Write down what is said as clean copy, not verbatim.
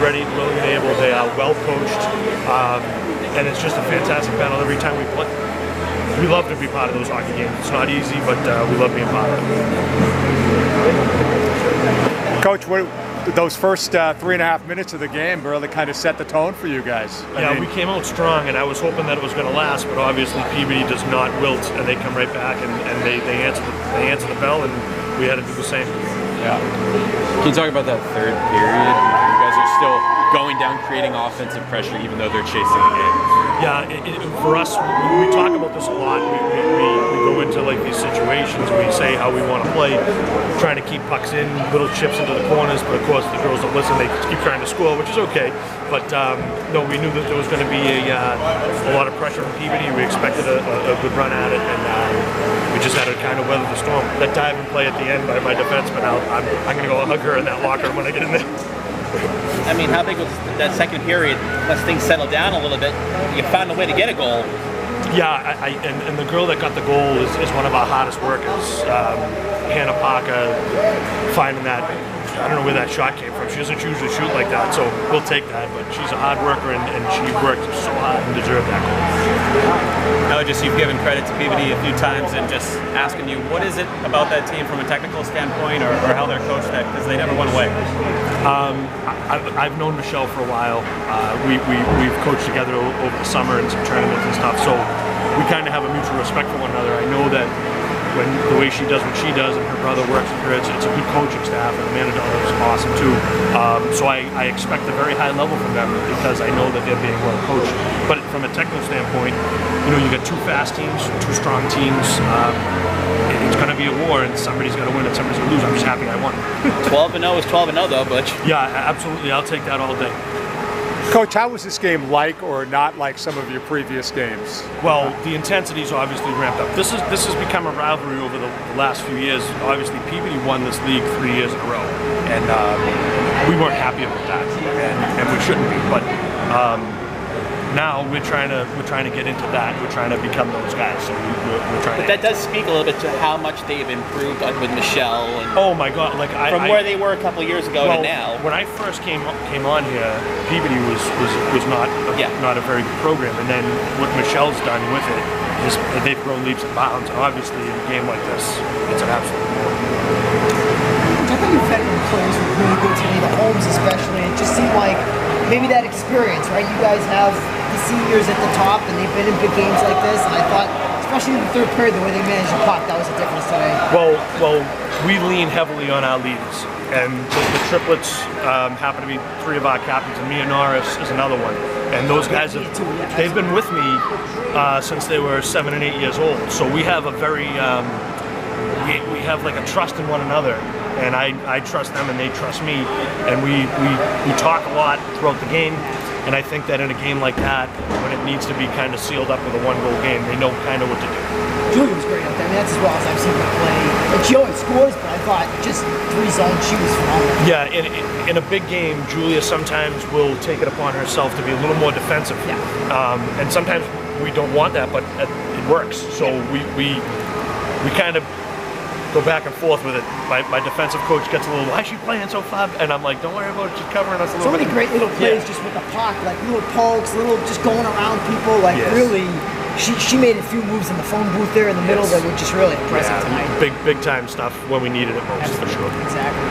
ready, willing and able. They are well coached, and it's just a fantastic battle every time we play. We love to be part of those hockey games. It's not easy, but we love being part of it. Coach, those first 3.5 minutes of the game really kind of set the tone for you guys. I mean, we came out strong, and I was hoping that it was going to last, but obviously Peabody does not wilt, and they come right back, and they answer the bell, and we had to do the same. Yeah. Can you talk about that third period? You guys are still going down, creating offensive pressure, even though they're chasing the game. Yeah, for us, we talk about this a lot. We go into like these situations, we say how we want to play, trying to keep pucks in, little chips into the corners, but of course the girls don't listen, they keep trying to score, which is okay. But no, we knew that there was going to be a lot of pressure from Peabody. We expected a good run at it, and we just had to kind of weather the storm. That dive and play at the end by my defenseman, I'm going to go hug her in that locker when I get in there. I mean, how big was that second period? Once things settled down a little bit, you found a way to get a goal. Yeah, and the girl that got the goal is one of our hardest workers. Hannah Parker, finding that, I don't know where that shot came from. She doesn't usually shoot like that, so we'll take that. But she's a hard worker, and she worked so hard and deserved that goal. Now, just you've given credit to Peabody a few times, and just asking you, what is it about that team from a technical standpoint, or how they're coached, that because they never went away? I've known Michelle for a while. We've coached together over the summer in some tournaments and stuff, so we kind of have a mutual respect for one another. I know that when the way she does what she does and her brother works with her, it's a good coaching staff, and Amanda Dollar is awesome too. So I expect a very high level from them because I know that they're being well coached. But from a technical standpoint, you got two fast teams, two strong teams. It's going to be a war, and somebody's going to win and somebody's going to lose. I'm just happy I won. 12-0 is 12-0 though, Butch. Yeah, absolutely. I'll take that all day. Coach, how was this game like or not like some of your previous games? Well, the intensity's obviously ramped up. This has become a rivalry over the last few years. Obviously, Peabody won this league 3 years in a row, and we weren't happy about that, and we shouldn't be. But now we're trying to get into that. We're trying to become those guys. So we're trying. But that does speak a little bit to how much they've improved with Michelle. And oh my God! Like from where they were a couple of years ago to now. When I first came on here, Peabody was not a very good program, and then what Michelle's done with it is they've grown leaps and bounds. Obviously, in a game like this, it's an absolute war. I thought your veteran players were really good today, the Holmes especially. It just seemed like maybe that experience, right? You guys have the seniors at the top, and they've been in big games like this, and I thought, especially in the third period, the way they managed the puck, that was a difference today. Well, we lean heavily on our leaders, and the triplets happen to be 3 of our captains, and Mia Norris is another one. And those guys they've been with me since they were 7 and 8 years old. So we have a very we have like a trust in one another, and I trust them and they trust me, and we talk a lot throughout the game. And I think that in a game like that, when it needs to be kind of sealed up with a 1-goal game, they know kind of what to do. Julia was great out there. I mean, that's as well as I've seen her play. And she always scores, but I thought just 3 zones, she was phenomenal. Yeah, in a big game, Julia sometimes will take it upon herself to be a little more defensive. Yeah. And sometimes we don't want that, but it works. So we kind of go back and forth with it. My defensive coach gets a little, why is she playing so far? And I'm like, don't worry about it, just covering us a little bit. So many great little plays just with the puck, like little pokes, little just going around people, like really, she made a few moves in the phone booth there in the middle that were just really impressive tonight. Big time stuff when we needed it most, for sure. Exactly.